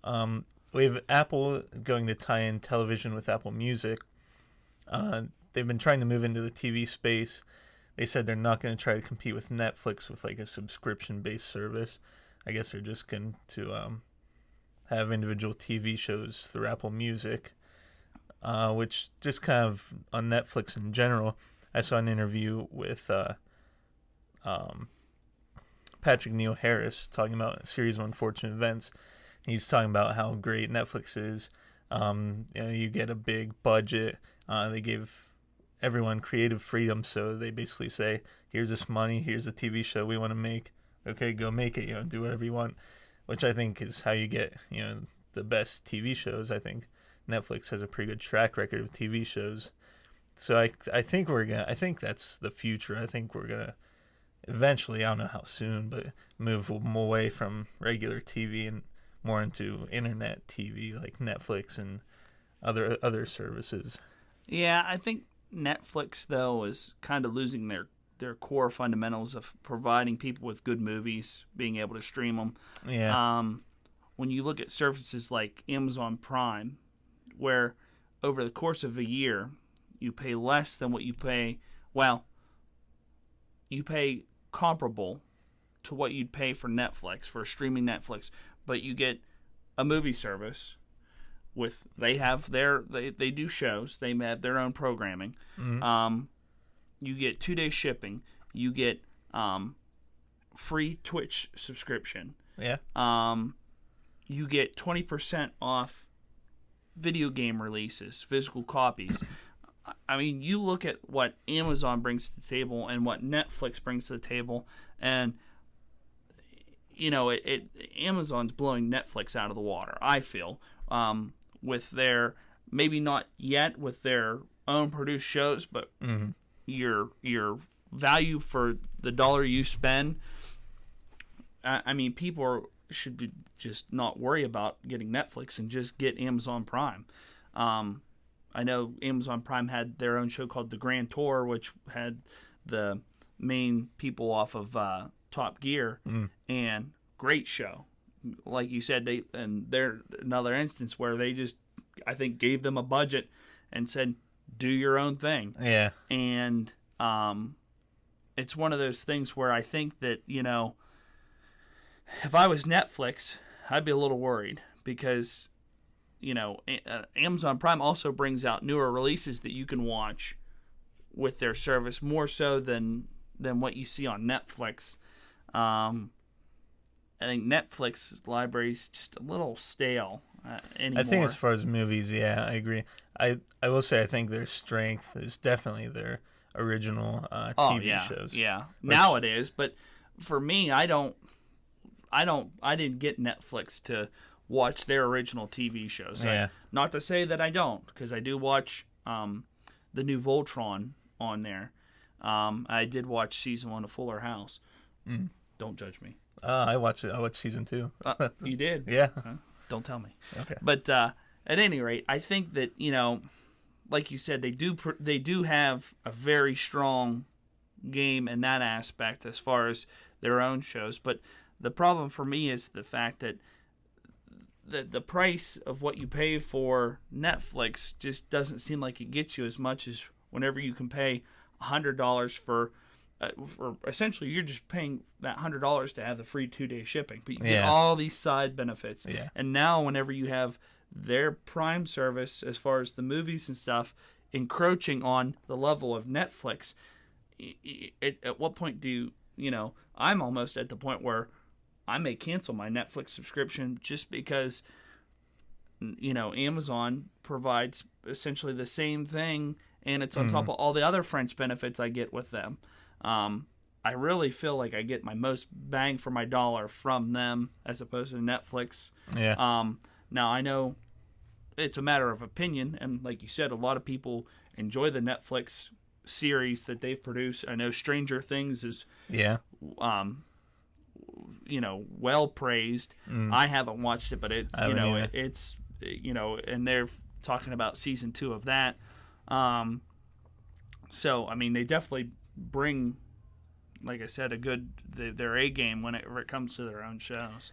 We have Apple going to tie in television with Apple Music. They've been trying to move into the TV space. They said they're not going to try to compete with Netflix with like a subscription-based service. I guess they're just going to have individual TV shows through Apple Music, which just kind of on Netflix in general. I saw an interview with Patrick Neil Harris talking about a series of unfortunate events. He's talking about how great Netflix is. You get a big budget. They give everyone creative freedom, so they basically say, "Here's this money. Here's a TV show we want to make. Okay, go make it. Do whatever you want." Which I think is how you get the best TV shows. I think Netflix has a pretty good track record of TV shows. So I think I think that's the future. I think we're gonna eventually, I don't know how soon, but move away from regular TV and more into internet TV like Netflix and other services. Yeah, I think Netflix, though, is kind of losing their core fundamentals of providing people with good movies, being able to stream them. Yeah. When you look at services like Amazon Prime, where over the course of a year, you pay less than what you pay, you pay comparable to what you'd pay for Netflix, for streaming Netflix, but you get a movie service with they do shows, they have their own programming. Mm-hmm. You get 2-day shipping, you get free Twitch subscription. Yeah. You get 20% off video game releases, physical copies. I mean, you look at what Amazon brings to the table and what Netflix brings to the table, and Amazon's blowing Netflix out of the water, I feel, with their, maybe not yet with their own produced shows, but mm-hmm. your value for the dollar you spend. I mean, people should be just not worry about getting Netflix and just get Amazon Prime. I know Amazon Prime had their own show called The Grand Tour, which had the main people off of Top Gear, and great show. Like you said, they're another instance where they just, I think, gave them a budget and said, do your own thing. Yeah. And it's one of those things where I think that, if I was Netflix, I'd be a little worried because, Amazon Prime also brings out newer releases that you can watch with their service more so than what you see on Netflix. I think Netflix's library is just a little stale anymore. I think as far as movies, yeah, I agree. I will say I think their strength is definitely their original TV shows. Yeah, now it is. But for me, I didn't get Netflix to watch their original TV shows. Yeah. Not to say that I don't, because I do watch the new Voltron on there. I did watch season 1 of Fuller House. Don't judge me. I watched it. I watched season 2. You did? Yeah. Don't tell me. Okay. But at any rate, I think that, like you said, they do have a very strong game in that aspect as far as their own shows. But the problem for me is the fact that the price of what you pay for Netflix just doesn't seem like it gets you as much as whenever you can pay $100 for essentially you're just paying that $100 to have the free 2-day shipping, but you get all these side benefits. Yeah. And now whenever you have their Prime service as far as the movies and stuff encroaching on the level of Netflix, at what point do I'm almost at the point where I may cancel my Netflix subscription just because Amazon provides essentially the same thing, and it's on top of all the other French benefits I get with them. I really feel like I get my most bang for my dollar from them as opposed to Netflix. Yeah. Now, I know it's a matter of opinion, and like you said, a lot of people enjoy the Netflix series that they've produced. I know Stranger Things is well praised. I haven't watched it, but it's and they're talking about season 2 of that. So I mean, they definitely bring, like I said, their A game when it comes to their own shows.